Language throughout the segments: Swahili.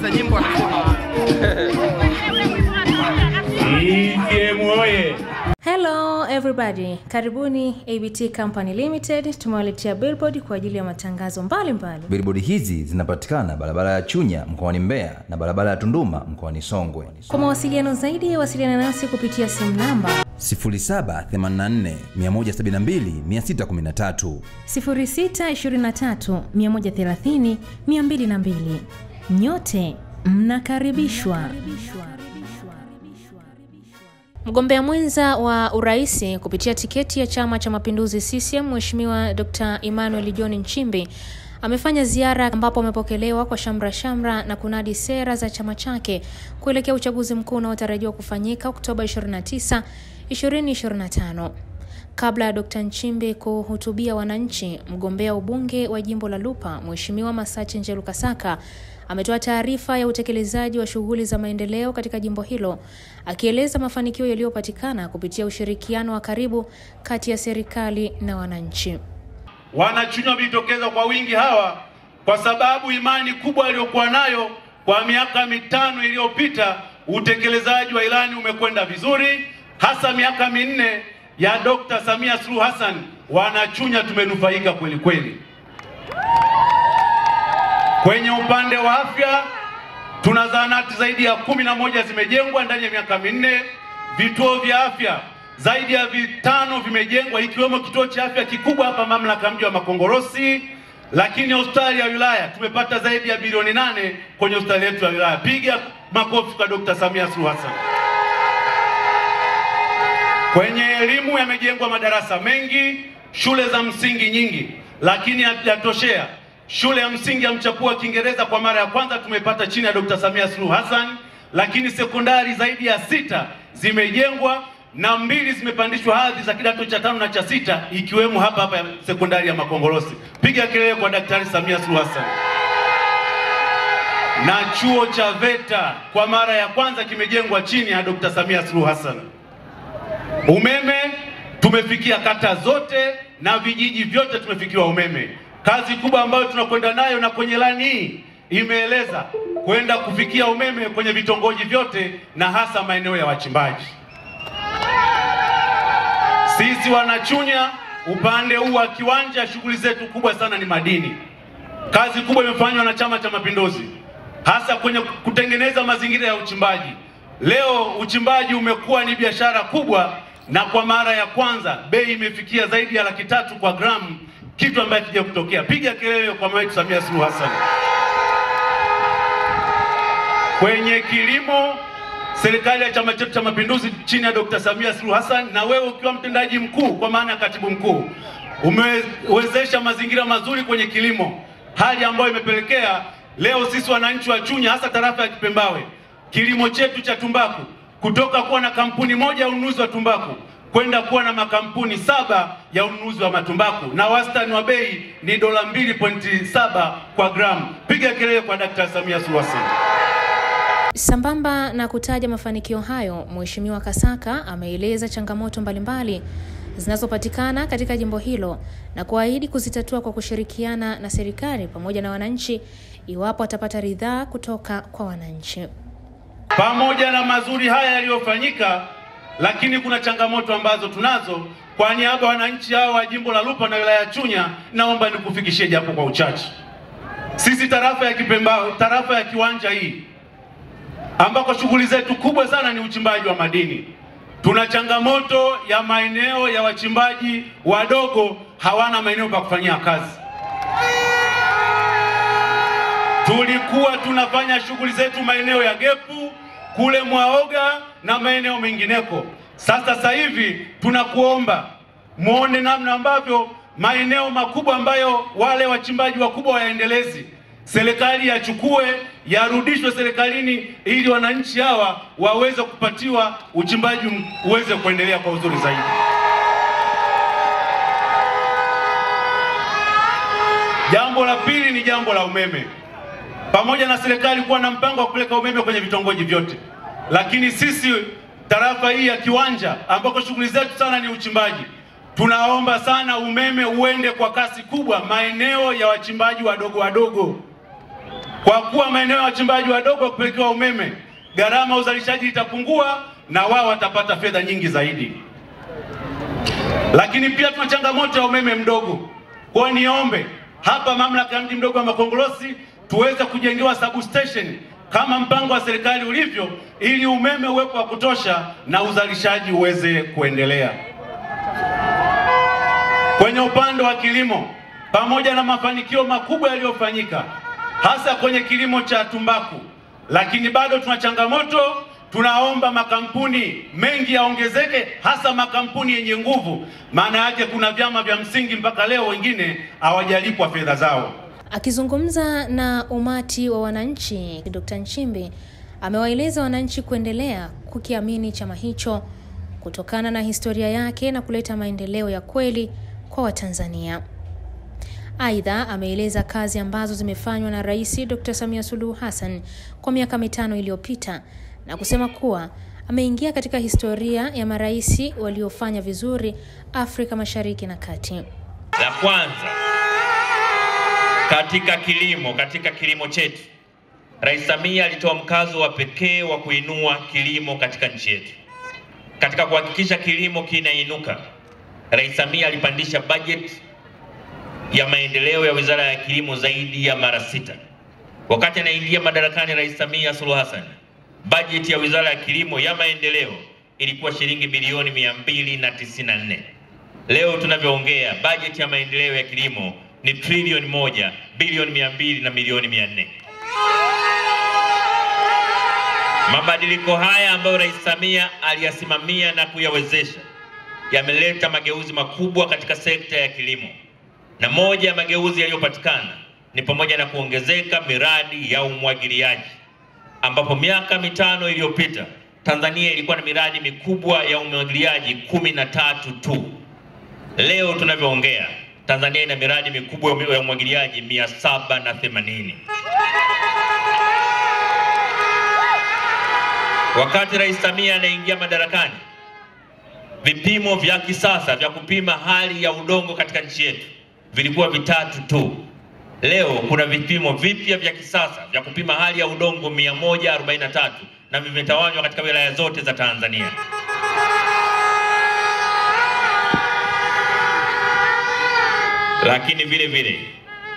za nyimbo anasema. Hello everybody, karibuni ABT Company Limited. Tumewaletea billboard kwa ajili ya matangazo mbalimbali. Billboard hizi zinapatikana barabara ya Chunya mkoani Mbeya na barabara ya Tunduma mkoani Songwe. Kwa mawasiliano zaidi wasiliana nasi kupitia simu namba 0784 172 613, 0623 130 202. Nyote mnakaribishwa. Mgombea mwenza wa uraisi kupitia tiketi ya Chama cha Mapinduzi CCM Mheshimiwa Dr. Emmanuel John Nchimbi amefanya ziara ambapo amepokelewa kwa shamra na kunadi sera za chama chake kuelekea uchaguzi mkuu unaotarajiwa kufanyika Oktoba 29, 2025. Kabla ya Dr. Nchimbi kuhutubia wananchi, mgombea ubunge wa jimbo la Lupa Mheshimiwa Masache Njelu Kasaka ametoa taarifa ya utekelezaji wa shughuli za maendeleo katika jimbo hilo, akieleza mafanikio yaliyopatikana kupitia ushirikiano wa karibu kati ya serikali na wananchi. Wanachunya wamejitokeza kwa wingi hawa kwa sababu imani kubwa aliyokuwa nayo kwa miaka 5 iliyopita. Utekelezaji wa ilani umekwenda vizuri, hasa miaka 4 ya Dr. Samia Suluhu Hassan. Wanachunya tumenufaika kweli kweli. Kwenye upande wa afya, tuna zahanati zaidi ya 11 zimejengwa ndani ya miaka 4. Vituo vya afya zaidi ya 5 vimejengwa, ikiwemo kituo cha afya kikubwa hapa mamlaka mji wa Makongorosi. Lakini hospitali ya wilaya tumepata zaidi ya bilioni 8 kwenye hospitali yetu ya wilaya. Piga makofi kwa Dr. Samia Suluhu Hassan. Kwenye elimu yamejengwa madarasa mengi, shule za msingi nyingi, lakini hajatoshea. Shule ya msingi ya Mchapua Kiingereza kwa mara ya kwanza tumepata chini ya Dr. Samia Suluhu Hassan, lakini sekondari zaidi ya 6 zimejengwa na 2 zimepandishwa hadhi za kidato cha 5 na cha 6, ikiwemo hapa ya sekondari ya Makongorosi. Piga kelele kwa Daktari Samia Suluhu Hassan. Na chuo cha VETA kwa mara ya kwanza kimejengwa chini ya Dr. Samia Suluhu Hassan. Umeme tumefikia kata zote na vijiji vyote tumefikiwa umeme. Kazi kubwa ambayo tunakwenda nayo na kwenye ilani hii imeeleza kwenda kufikia umeme kwenye vitongoji vyote na hasa maeneo ya wachimbaji. Sisi Wanachunya upande huu wa Kiwanja, shughuli zetu kubwa sana ni madini. Kazi kubwa imefanywa na Chama cha Mapinduzi hasa kwenye kutengeneza mazingira ya uchimbaji. Leo uchimbaji umekuwa ni biashara kubwa, na kwa mara ya kwanza bei imefikia zaidi ya 300,000 kwa gramu, kitu ambacho kija kutokea. Piga kelele kwa mama wetu Samia Suluhu Hassan. Kwenye kilimo, serikali ya Chama chetu cha Mapinduzi chini ya Dr. Samia Suluhu Hassan, na wewe ukiwa mtendaji mkuu kwa maana ya katibu mkuu, umewezesha mazingira mazuri kwenye kilimo, hali ambayo imepelekea leo sisi wananchi wa Chunya hasa tarafa ya Kipembawe, kilimo chetu cha tumbaku kutoka kuwa na kampuni moja ya ununuzi wa tumbaku kwenda kuwa na makampuni 7 ya ununuzi wa matumbaku, na wastani wa bei ni $2.7 kwa gramu. Piga kelele kwa Dr. Samia Suluhu Hassan. Sambamba na kutaja mafanikio hayo, Mheshimiwa Kasaka ameeleza changamoto mbalimbali zinazopatikana katika jimbo hilo na kuahidi kuzitatua kwa kushirikiana na serikali pamoja na wananchi iwapo atapata ridhaa kutoka kwa wananchi. Pamoja na mazuri haya yaliyofanyika, lakini kuna changamoto ambazo tunazo. Kwa niaba ya wananchi hao wa jimbo la Lupa na wilaya ya Chunya, naomba nikufikishie japo kwa uchache. Sisi tarafa ya Kipembawe, tarafa ya Kiwanja hii ambako shughuli zetu kubwa sana ni uchimbaji wa madini, tuna changamoto ya maeneo ya wachimbaji wadogo, hawana maeneo pa kufanyia kazi. Tulikuwa tunafanya shughuli zetu maeneo ya Gepu, kule Mwaoga na maeneo mengineko. Sasa hivi tunakuomba muone namna ambavyo maeneo makubwa ambayo wale wachimbaji wakubwa waendelezi, serikali yachukue, yarudishwe serikalini ili wananchi hawa waweze kupatiwa uchimbaji uweze kuendelea kwa uzuri zaidi. Jambo la pili ni jambo la umeme. Pamoja na serikali kuwa na mpango wa kupeleka umeme kwenye vitongoji vyote, lakini sisi tarafa hii ya Kiwanja ambako shughuli zetu sana ni uchimbaji, tunaomba sana umeme uende kwa kasi kubwa maeneo ya wachimbaji wadogo wadogo. Kwa kuwa maeneo ya wachimbaji wadogo kupelekewa umeme, gharama uzalishaji itapungua na wao watapata fedha nyingi zaidi. Lakini pia tuna changamoto ya umeme mdogo. Kwa niombe hapa mamlaka ya mji mdogo wa Makongorosi tuweze kujengewa substation kama mpango wa serikali ulivyo, ili umeme uwepo wa kutosha na uzalishaji uweze kuendelea. Kwenye upande wa kilimo, pamoja na mafanikio makubwa yaliyofanyika hasa kwenye kilimo cha tumbaku, lakini bado tuna changamoto. Tunaomba makampuni mengi yaongezeke, hasa makampuni yenye nguvu. Maana yake kuna vyama vya msingi mpaka leo wengine hawajalipwa fedha zao. Akizungumza na umati wa wananchi, Dr. Nchimbi amewaeleza wananchi kuendelea kukiamini chama hicho kutokana na historia yake na kuleta maendeleo ya kweli kwa Watanzania. Aidha, ameeleza kazi ambazo zimefanywa na Rais Dr. Samia Suluhu Hassan kwa miaka 5 iliyopita na kusema kuwa ameingia katika historia ya marais waliofanya vizuri Afrika Mashariki na Kati. La kwanza, katika kilimo chetu, Rais Samia alitoa mkazo wa pekee wa kuinua kilimo katika nchi yetu. Katika kuhakikisha kilimo kinainuka, Rais Samia alipandisha bajeti ya maendeleo ya Wizara ya Kilimo zaidi ya mara 6. Wakati anaingia madarakani Rais Samia Suluhu Hassan, bajeti ya Wizara ya Kilimo ya maendeleo ilikuwa shilingi bilioni 294. Leo tunavyoongea, bajeti ya maendeleo ya kilimo ni trilioni 1 bilioni 200 na milioni 400. Mabadiliko haya ambayo Rais Samia aliyasimamia na kuyawezesha yameleta mageuzi makubwa katika sekta ya kilimo. Na moja ya mageuzi yaliyopatikana ni pamoja na kuongezeka miradi ya umwagiliaji, ambapo miaka 5 iliyopita Tanzania ilikuwa na miradi mikubwa ya umwagiliaji 13 tu. Leo tunavyoongea, Tanzania ina miradi mikubwa ya umwagiliaji 780. Wakati Rais Samia anaingia madarakani, vipimo vya kisasa vya kupima hali ya udongo katika nchi yetu vilikuwa 3 tu. Leo kuna vipimo vipya vya kisasa vya kupima hali ya udongo 143 na vimetawanywa katika wilaya zote za Tanzania. Lakini vile vile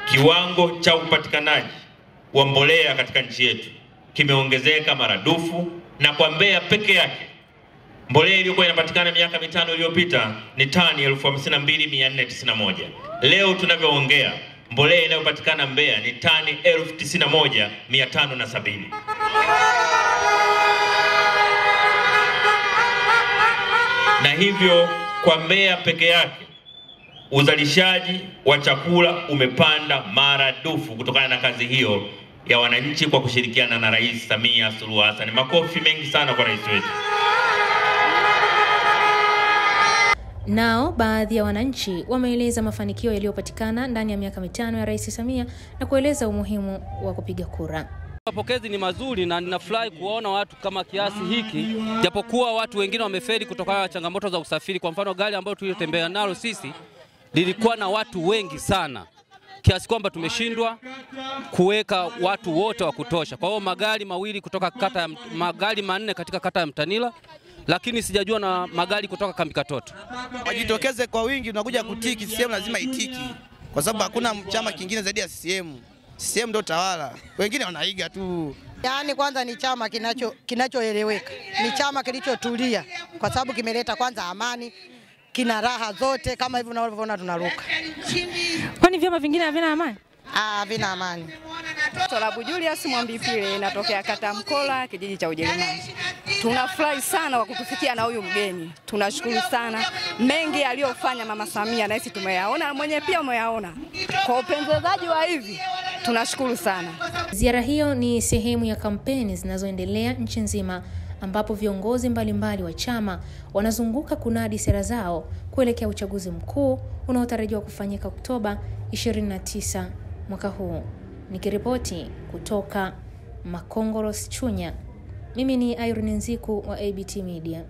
kiwango cha upatikanaji wa mbolea katika nchi yetu kimeongezeka maradufu, na kwa Mbeya peke yake mbolea iliyokuwa inapatikana miaka 5 iliyopita ni tani 52,491. Leo tunavyoongea mbolea inayopatikana Mbeya ni tani 91,570. Na hivyo kwa Mbeya peke yake uzalishaji wa chakula umepanda maradufu kutokana na kazi hiyo ya wananchi kwa kushirikiana na Rais Samia Suluhu Hassan. Makofi mengi sana kwa rais wetu. Nao baadhi ya wananchi wameeleza mafanikio yaliyopatikana ndani ya miaka 5 ya Rais Samia na kueleza umuhimu wa kupiga kura. Mapokezi ni mazuri na ninafurahi kuona watu kama kiasi hiki, japokuwa watu wengine wamefeli kutokana na changamoto za usafiri. Kwa mfano gari ambayo tulitembea nalo sisi lilikuwa na watu wengi sana, kiasi kwamba tumeshindwa kuweka watu wote wa kutosha. Kwa hiyo magari mawili kutoka magari 4 katika kata ya Mtanila, lakini sijajua na magari kutoka Kambi Katoto. Wajitokeze kwa wingi, unakuja kutiki, CCM lazima itiki. Kwa sababu hakuna chama kingine zaidi ya CCM. CCM ndio tawala. Wengine wanaiga tu. Yaani kwanza ni chama kinachoeleweka. Ni chama kilichotulia kwa sababu kimeleta kwanza amani, kina raha zote kama hivi unavyoona tunaruka. Kwani vyama vingine havina amani? Havina amani. Tolabu Julius Mwambipile inatokea kata Mkola, kijiji cha Ujerumani. Tunafurahi sana kwa kutufikia na huyu mgeni. Tunashukuru sana. Mengi aliyofanya Mama Samia na sisi tumeyaona, mwenye pia umeyaona. Kwa upendezaji wa hivi tunashukuru sana. Ziara hiyo ni sehemu ya kampeni zinazoendelea nchi nzima, ambapo viongozi mbalimbali wa chama wanazunguka kunadi sera zao kuelekea uchaguzi mkuu unaotarajiwa kufanyika Oktoba 29 mwaka huu. Nikiripoti kutoka Makongorosi, Chunya, mimi ni Irene Nziku wa ABT Media.